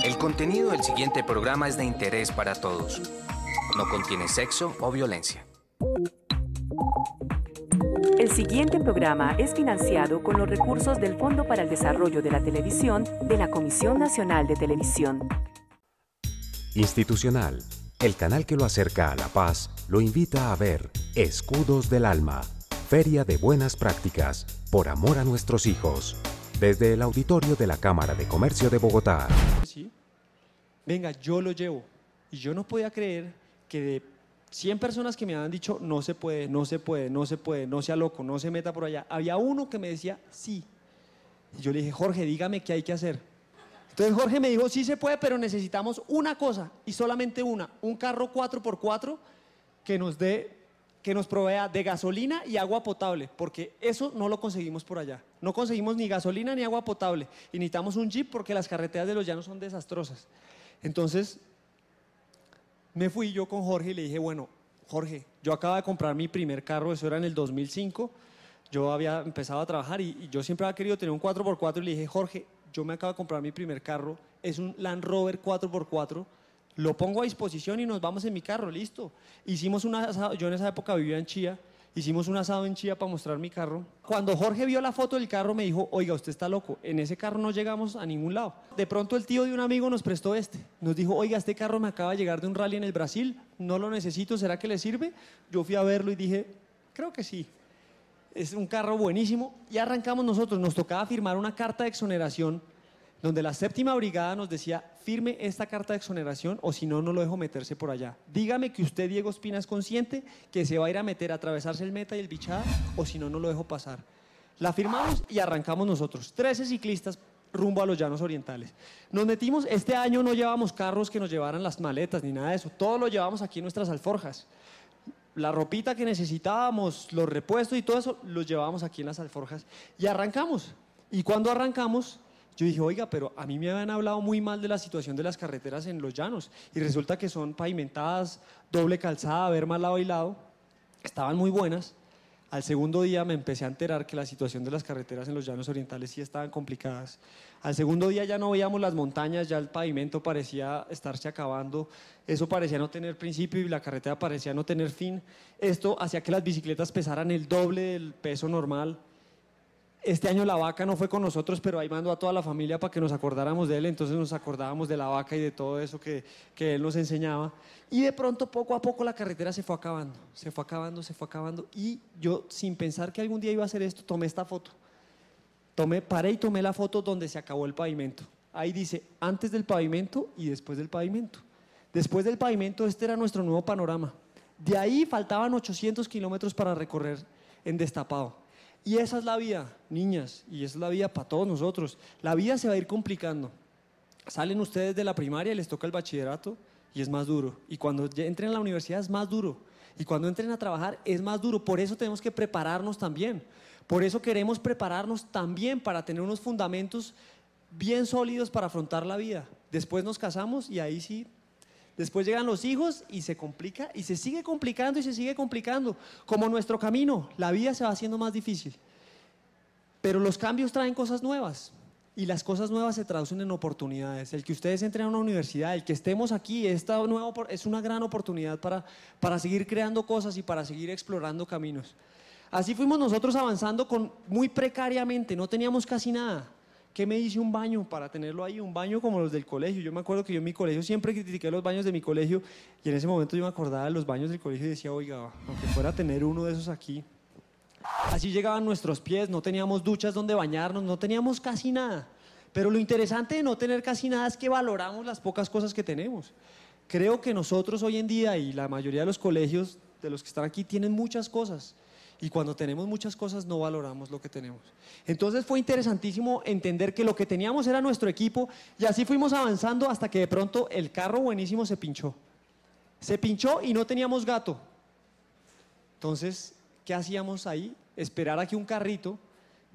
El contenido del siguiente programa es de interés para todos. No contiene sexo o violencia. El siguiente programa es financiado con los recursos del Fondo para el Desarrollo de la Televisión de la Comisión Nacional de Televisión. Institucional, el canal que lo acerca a la paz, lo invita a ver Escudos del Alma, Feria de Buenas Prácticas, por amor a nuestros hijos, desde el auditorio de la Cámara de Comercio de Bogotá. Sí. Venga, yo lo llevo. Y yo no podía creer que de 100 personas que me habían dicho no se puede, no se puede, no se puede, no sea loco, no se meta por allá, había uno que me decía sí. Y yo le dije, Jorge, dígame qué hay que hacer. Entonces Jorge me dijo, sí se puede, pero necesitamos una cosa y solamente una, un carro 4x4 que nos provea de gasolina y agua potable, porque eso no lo conseguimos por allá. No conseguimos ni gasolina ni agua potable y necesitamos un jeep porque las carreteras de los llanos son desastrosas. Entonces me fui yo con Jorge y le dije, bueno, Jorge, yo acabo de comprar mi primer carro, eso era en el 2005, yo había empezado a trabajar y yo siempre había querido tener un 4x4 y le dije, Jorge, yo me acabo de comprar mi primer carro, es un Land Rover 4x4, lo pongo a disposición y nos vamos en mi carro, listo. Hicimos un asado, yo en esa época vivía en Chía, hicimos un asado en Chía para mostrar mi carro. Cuando Jorge vio la foto del carro me dijo, oiga, usted está loco, en ese carro no llegamos a ningún lado. De pronto el tío de un amigo nos prestó nos dijo, oiga, este carro me acaba de llegar de un rally en el Brasil, no lo necesito, ¿será que le sirve? Yo fui a verlo y dije, creo que sí. Es un carro buenísimo y arrancamos nosotros, nos tocaba firmar una carta de exoneración donde la 7ª Brigada nos decía, firme esta carta de exoneración o si no, no lo dejo meterse por allá. Dígame que usted, Diego Espina, es consciente que se va a ir a meter a atravesarse el Meta y el Bichada o si no, no lo dejo pasar. La firmamos y arrancamos nosotros, 13 ciclistas rumbo a los Llanos Orientales. Nos metimos, este año no llevamos carros que nos llevaran las maletas ni nada de eso, todo lo llevamos aquí en nuestras alforjas. La ropita que necesitábamos, los repuestos y todo eso, los llevábamos aquí en las alforjas y arrancamos. Y cuando arrancamos, yo dije, oiga, pero a mí me habían hablado muy mal de la situación de las carreteras en los llanos y resulta que son pavimentadas, doble calzada, ver más lado y lado, estaban muy buenas. Al segundo día me empecé a enterar que la situación de las carreteras en los Llanos Orientales sí estaban complicadas. Al segundo día ya no veíamos las montañas, ya el pavimento parecía estarse acabando, eso parecía no tener principio y la carretera parecía no tener fin. Esto hacía que las bicicletas pesaran el doble del peso normal. Este año la vaca no fue con nosotros, pero ahí mandó a toda la familia para que nos acordáramos de él, entonces nos acordábamos de la vaca y de todo eso que él nos enseñaba. Y de pronto, poco a poco, la carretera se fue acabando, se fue acabando, se fue acabando. Y yo, sin pensar que algún día iba a hacer esto, tomé esta foto. Paré y tomé la foto donde se acabó el pavimento. Ahí dice, antes del pavimento y después del pavimento. Después del pavimento, este era nuestro nuevo panorama. De ahí faltaban 800 kilómetros para recorrer en destapado. Y esa es la vida, niñas, y esa es la vida para todos nosotros. La vida se va a ir complicando. Salen ustedes de la primaria y les toca el bachillerato y es más duro. Y cuando entren a la universidad es más duro. Y cuando entren a trabajar es más duro. Por eso tenemos que prepararnos también. Por eso queremos prepararnos también para tener unos fundamentos bien sólidos para afrontar la vida. Después nos casamos y ahí sí. Después llegan los hijos y se complica y se sigue complicando y se sigue complicando. Como nuestro camino, la vida se va haciendo más difícil. Pero los cambios traen cosas nuevas y las cosas nuevas se traducen en oportunidades. El que ustedes entren a una universidad, el que estemos aquí, esta nueva es una gran oportunidad para seguir creando cosas y para seguir explorando caminos. Así fuimos nosotros avanzando muy precariamente, no teníamos casi nada. ¿Qué me dice un baño para tenerlo ahí? Un baño como los del colegio. Yo me acuerdo que yo en mi colegio siempre critiqué los baños de mi colegio y en ese momento yo me acordaba de los baños del colegio y decía, oiga, aunque fuera a tener uno de esos aquí. Así llegaban nuestros pies, no teníamos duchas donde bañarnos, no teníamos casi nada. Pero lo interesante de no tener casi nada es que valoramos las pocas cosas que tenemos. Creo que nosotros hoy en día y la mayoría de los colegios de los que están aquí tienen muchas cosas. Y cuando tenemos muchas cosas no valoramos lo que tenemos. Entonces fue interesantísimo entender que lo que teníamos era nuestro equipo y así fuimos avanzando hasta que de pronto el carro buenísimo se pinchó. Se pinchó y no teníamos gato. Entonces, ¿qué hacíamos ahí? Esperar a que un carrito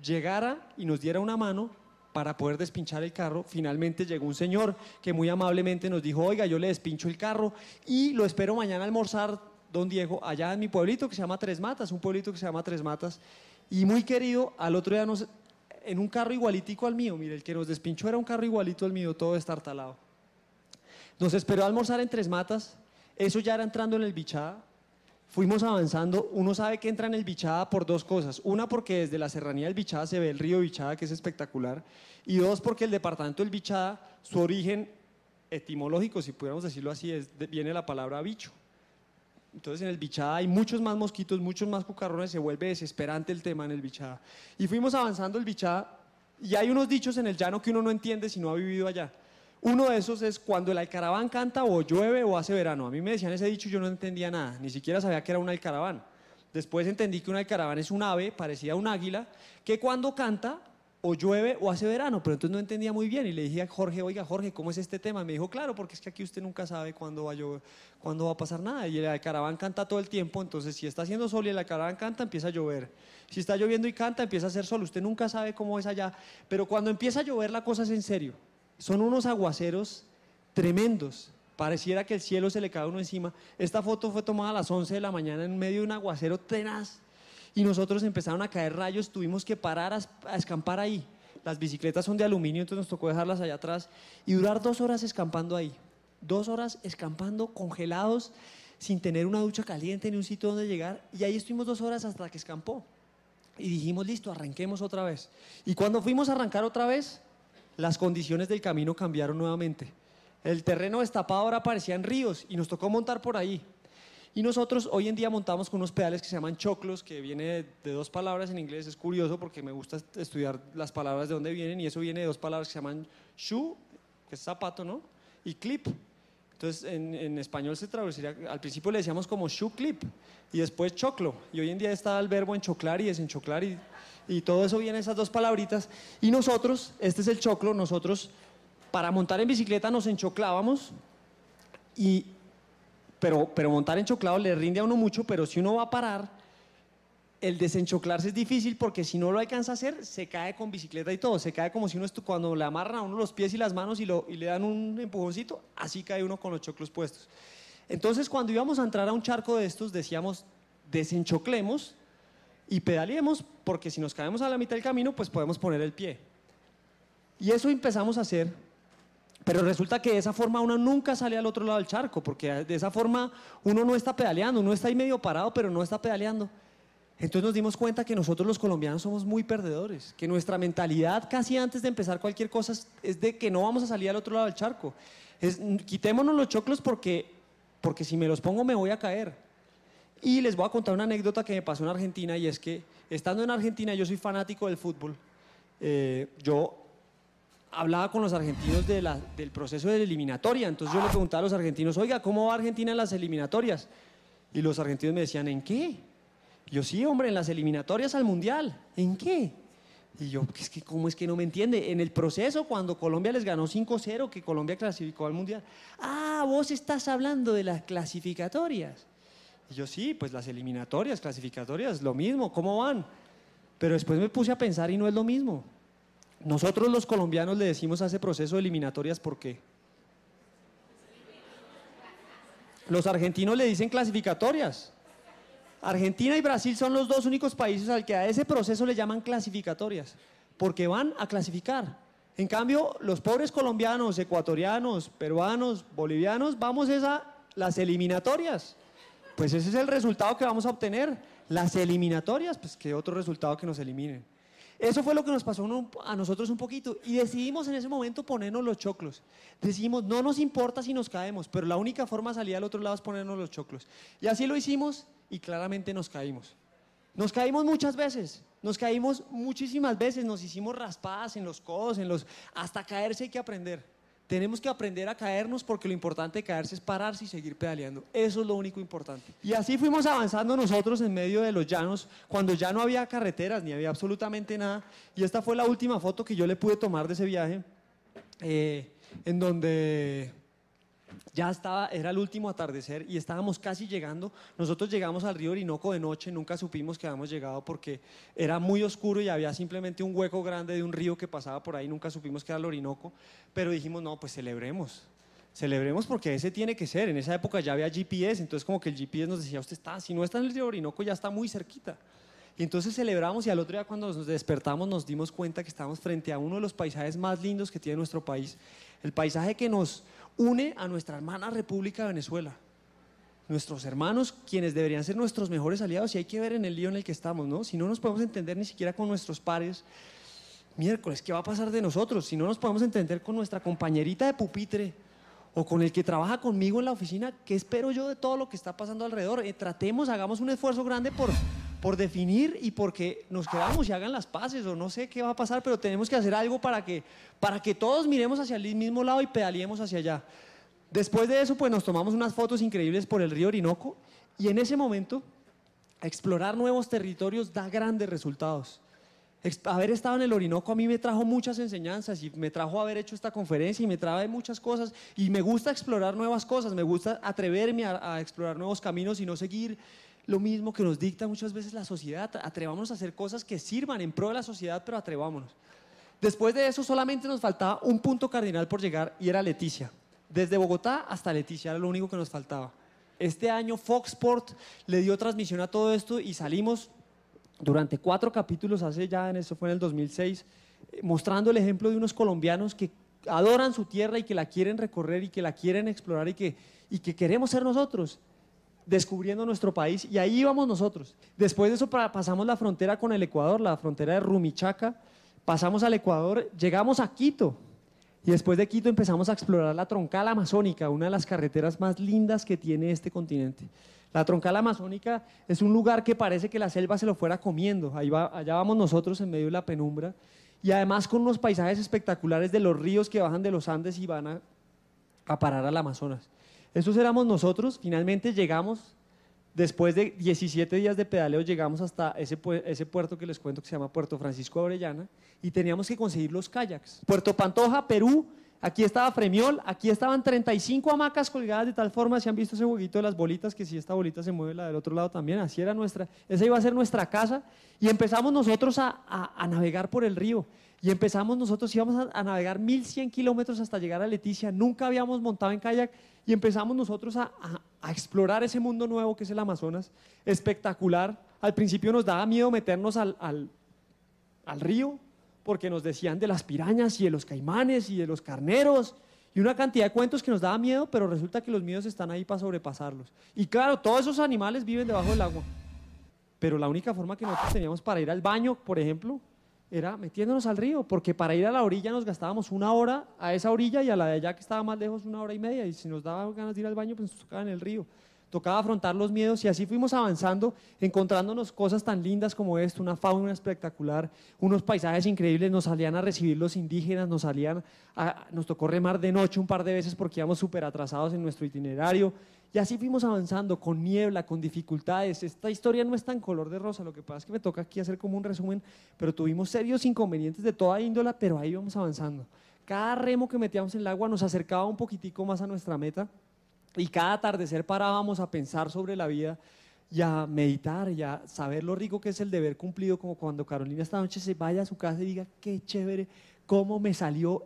llegara y nos diera una mano para poder despinchar el carro. Finalmente llegó un señor que muy amablemente nos dijo, oiga, yo le despincho el carro y lo espero mañana a almorzar, don Diego, allá en mi pueblito que se llama Tres Matas, un pueblito que se llama Tres Matas, y muy querido. Al otro día en un carro igualitico al mío. Mire, el que nos despinchó era un carro igualito al mío, todo destartalado. Nos esperó a almorzar en Tres Matas, eso ya era entrando en el Bichada. Fuimos avanzando, uno sabe que entra en el Bichada por dos cosas. Una, porque desde la serranía del Bichada se ve el río Bichada, que es espectacular. Y dos, porque el departamento del Bichada, su origen etimológico, si pudiéramos decirlo así, viene la palabra bicho. Entonces en el Bichada hay muchos más mosquitos, muchos más cucarrones, se vuelve desesperante el tema en el Bichada. Y fuimos avanzando el Bichada y hay unos dichos en el llano que uno no entiende si no ha vivido allá. Uno de esos es cuando el alcaraván canta o llueve o hace verano. A mí me decían ese dicho y yo no entendía nada, ni siquiera sabía que era un alcaraván. Después entendí que un alcaraván es un ave parecida a un águila que cuando canta o llueve o hace verano, pero entonces no entendía muy bien y le dije a Jorge, oiga Jorge, ¿cómo es este tema? Me dijo, claro, porque es que aquí usted nunca sabe cuándo va a llover, cuándo va a pasar nada y el alcaraván canta todo el tiempo, entonces si está haciendo sol y el alcaraván canta, empieza a llover. Si está lloviendo y canta, empieza a hacer sol, usted nunca sabe cómo es allá, pero cuando empieza a llover la cosa es en serio. Son unos aguaceros tremendos, pareciera que el cielo se le cae a uno encima. Esta foto fue tomada a las 11 de la mañana en medio de un aguacero tenaz y nosotros empezaron a caer rayos, tuvimos que parar a escampar ahí. Las bicicletas son de aluminio, entonces nos tocó dejarlas allá atrás y durar 2 horas escampando ahí. 2 horas escampando, congelados, sin tener una ducha caliente ni un sitio donde llegar y ahí estuvimos 2 horas hasta que escampó. Y dijimos, listo, arranquemos otra vez. Y cuando fuimos a arrancar otra vez, las condiciones del camino cambiaron nuevamente. El terreno destapado ahora parecían ríos y nos tocó montar por ahí. Y nosotros hoy en día montamos con unos pedales que se llaman choclos, que viene de 2 palabras en inglés. Es curioso porque me gusta estudiar las palabras de dónde vienen y eso viene de 2 palabras que se llaman shoe, que es zapato, ¿no? Y clip. Entonces en español se traduciría, al principio le decíamos como shoe clip y después choclo. Y hoy en día está el verbo enchoclar y desenchoclar y todo eso viene de esas 2 palabritas. Y nosotros, este es el choclo, nosotros para montar en bicicleta nos enchoclábamos, pero montar enchoclado le rinde a uno mucho, pero si uno va a parar, el desenchoclarse es difícil porque si no lo alcanza a hacer, se cae con bicicleta y todo, se cae como si uno, cuando le amarran a uno los pies y las manos y le dan un empujoncito, así cae uno con los choclos puestos. Entonces cuando íbamos a entrar a un charco de estos decíamos, desenchoclemos y pedaleemos porque si nos caemos a la mitad del camino pues podemos poner el pie. Y eso empezamos a hacer, pero resulta que de esa forma uno nunca sale al otro lado del charco, porque de esa forma uno no está pedaleando, uno está ahí medio parado pero no está pedaleando. Entonces nos dimos cuenta que nosotros los colombianos somos muy perdedores, que nuestra mentalidad casi antes de empezar cualquier cosa es de que no vamos a salir al otro lado del charco. Quitémonos los choclos porque si me los pongo me voy a caer. Y les voy a contar una anécdota que me pasó en Argentina y es que estando en Argentina yo soy fanático del fútbol. Yo hablaba con los argentinos del proceso de la eliminatoria, entonces yo le preguntaba a los argentinos, oiga, ¿cómo va Argentina en las eliminatorias? Y los argentinos me decían, ¿en qué? Y yo, sí, hombre, en las eliminatorias al Mundial. ¿En qué? Y yo, ¿cómo es que no me entiende? En el proceso, cuando Colombia les ganó 5-0, que Colombia clasificó al Mundial. Ah, vos estás hablando de las clasificatorias. Y yo, sí, pues las eliminatorias, clasificatorias, lo mismo, ¿cómo van? Pero después me puse a pensar y no es lo mismo. Nosotros los colombianos le decimos a ese proceso de eliminatorias, ¿por qué? Los argentinos le dicen clasificatorias. Argentina y Brasil son los 2 únicos países al que a ese proceso le llaman clasificatorias, porque van a clasificar. En cambio, los pobres colombianos, ecuatorianos, peruanos, bolivianos, vamos a las eliminatorias. Pues ese es el resultado que vamos a obtener, las eliminatorias, pues qué otro resultado que nos eliminen. Eso fue lo que nos pasó a nosotros un poquito y decidimos en ese momento ponernos los choclos. Decidimos, no nos importa si nos caemos, pero la única forma de salir al otro lado es ponernos los choclos. Y así lo hicimos y claramente nos caímos. Nos caímos muchas veces, nos caímos muchísimas veces, nos hicimos raspadas en los codos, hasta caerse hay que aprender. Tenemos que aprender a caernos porque lo importante de caerse es pararse y seguir pedaleando. Eso es lo único importante. Y así fuimos avanzando nosotros en medio de los llanos, cuando ya no había carreteras ni había absolutamente nada. Y esta fue la última foto que yo le pude tomar de ese viaje, en donde ya era el último atardecer y estábamos casi llegando. Nosotros llegamos al río Orinoco de noche, nunca supimos que habíamos llegado porque era muy oscuro y había simplemente un hueco grande de un río que pasaba por ahí, nunca supimos que era el Orinoco, pero dijimos, no, pues celebremos porque ese tiene que ser. En esa época ya había GPS, entonces como que el GPS nos decía, si no está en el río Orinoco ya está muy cerquita. Y entonces celebramos y al otro día cuando nos despertamos nos dimos cuenta que estábamos frente a uno de los paisajes más lindos que tiene nuestro país. El paisaje que nos une a nuestra hermana República de Venezuela. Nuestros hermanos, quienes deberían ser nuestros mejores aliados, y hay que ver en el lío en el que estamos, ¿no? Si no nos podemos entender ni siquiera con nuestros pares, miércoles, ¿qué va a pasar de nosotros? Si no nos podemos entender con nuestra compañerita de pupitre o con el que trabaja conmigo en la oficina, ¿qué espero yo de todo lo que está pasando alrededor? Tratemos, hagamos un esfuerzo grande por definir y porque nos quedamos y hagan las paces, o no sé qué va a pasar, pero tenemos que hacer algo para que todos miremos hacia el mismo lado y pedaleemos hacia allá. Después de eso, pues nos tomamos unas fotos increíbles por el río Orinoco y en ese momento, explorar nuevos territorios da grandes resultados. Haber estado en el Orinoco a mí me trajo muchas enseñanzas y me trajo haber hecho esta conferencia y me trae muchas cosas y me gusta explorar nuevas cosas, me gusta atreverme a explorar nuevos caminos y no seguir lo mismo que nos dicta muchas veces la sociedad. Atrevámonos a hacer cosas que sirvan en pro de la sociedad, pero atrevámonos. Después de eso solamente nos faltaba un punto cardinal por llegar y era Leticia. Desde Bogotá hasta Leticia era lo único que nos faltaba. Este año Fox Sport le dio transmisión a todo esto y salimos durante 4 capítulos, eso fue en el 2006, mostrando el ejemplo de unos colombianos que adoran su tierra y que la quieren recorrer y que la quieren explorar y que queremos ser nosotros, descubriendo nuestro país, y ahí íbamos nosotros. Después de eso pasamos la frontera con el Ecuador, la frontera de Rumichaca, pasamos al Ecuador, llegamos a Quito, y después de Quito empezamos a explorar la troncal amazónica, una de las carreteras más lindas que tiene este continente. La troncal amazónica es un lugar que parece que la selva se lo fuera comiendo. Allá vamos nosotros en medio de la penumbra y además con unos paisajes espectaculares de los ríos que bajan de los Andes y van a parar al Amazonas. Esos éramos nosotros. Finalmente llegamos, después de 17 días de pedaleo, llegamos hasta ese puerto que les cuento que se llama Puerto Francisco de Orellana y teníamos que conseguir los kayaks. Puerto Pantoja, Perú. Aquí estaba Fremiol, aquí estaban 35 hamacas colgadas de tal forma, si han visto ese jueguito de las bolitas, que si esta bolita se mueve la del otro lado también, así era esa iba a ser nuestra casa, y empezamos nosotros a navegar por el río, y íbamos a navegar 1100 kilómetros hasta llegar a Leticia, nunca habíamos montado en kayak, y empezamos nosotros a explorar ese mundo nuevo que es el Amazonas, espectacular. Al principio nos daba miedo meternos al río, porque nos decían de las pirañas y de los caimanes y de los carneros y una cantidad de cuentos que nos daba miedo, pero resulta que los miedos están ahí para sobrepasarlos. Y claro, todos esos animales viven debajo del agua, pero la única forma que nosotros teníamos para ir al baño, por ejemplo, era metiéndonos al río, porque para ir a la orilla nos gastábamos 1 hora a esa orilla y a la de allá que estaba más lejos 1 hora y media, y si nos daba ganas de ir al baño, pues nos tocaba en el río. Tocaba afrontar los miedos y así fuimos avanzando, encontrándonos cosas tan lindas como esto, una fauna espectacular, unos paisajes increíbles. Nos salían a recibir los indígenas, nos tocó remar de noche un par de veces porque íbamos súper atrasados en nuestro itinerario, y así fuimos avanzando con niebla, con dificultades. Esta historia no es tan color de rosa, lo que pasa es que me toca aquí hacer como un resumen, pero tuvimos serios inconvenientes de toda índole, pero ahí íbamos avanzando. Cada remo que metíamos en el agua nos acercaba un poquitico más a nuestra meta. Y cada atardecer parábamos a pensar sobre la vida y a meditar y a saber lo rico que es el deber cumplido, como cuando Carolina esta noche se vaya a su casa y diga, qué chévere, cómo me salió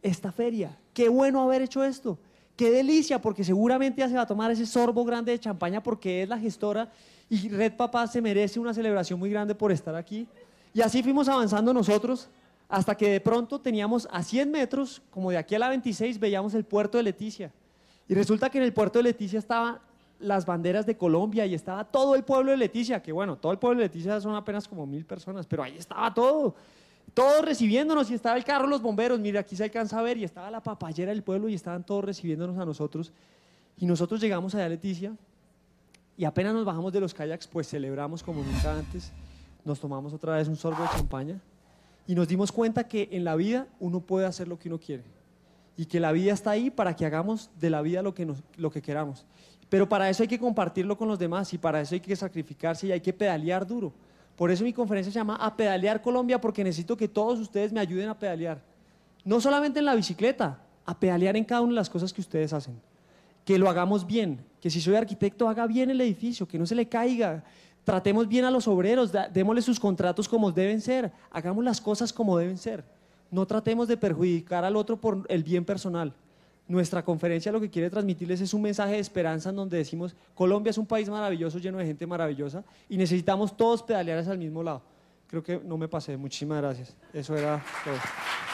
esta feria, qué bueno haber hecho esto, qué delicia, porque seguramente ya se va a tomar ese sorbo grande de champaña porque es la gestora y Red Papá se merece una celebración muy grande por estar aquí. Y así fuimos avanzando nosotros hasta que de pronto teníamos a 100 metros, como de aquí a la 26, veíamos el puerto de Leticia. Y resulta que en el puerto de Leticia estaban las banderas de Colombia y estaba todo el pueblo de Leticia, que bueno, todo el pueblo de Leticia son apenas como 1000 personas, pero ahí estaba todo recibiéndonos y estaba el carro de los bomberos, mira, aquí se alcanza a ver, y estaba la papayera del pueblo y estaban todos recibiéndonos a nosotros. Y nosotros llegamos allá a Leticia y apenas nos bajamos de los kayaks, pues celebramos como nunca antes, nos tomamos otra vez un sorbo de champaña y nos dimos cuenta que en la vida uno puede hacer lo que uno quiere. Y que la vida está ahí para que hagamos de la vida lo que queramos. Pero para eso hay que compartirlo con los demás y para eso hay que sacrificarse y hay que pedalear duro. Por eso mi conferencia se llama A Pedalear Colombia, porque necesito que todos ustedes me ayuden a pedalear. No solamente en la bicicleta, a pedalear en cada una de las cosas que ustedes hacen. Que lo hagamos bien, que si soy arquitecto haga bien el edificio, que no se le caiga. Tratemos bien a los obreros, démosle sus contratos como deben ser, hagamos las cosas como deben ser. No tratemos de perjudicar al otro por el bien personal. nuestra conferencia lo que quiere transmitirles es un mensaje de esperanza en donde decimos, Colombia es un país maravilloso, lleno de gente maravillosa y necesitamos todos pedalear hacia el mismo lado. Creo que no me pasé. Muchísimas gracias. Eso era todo.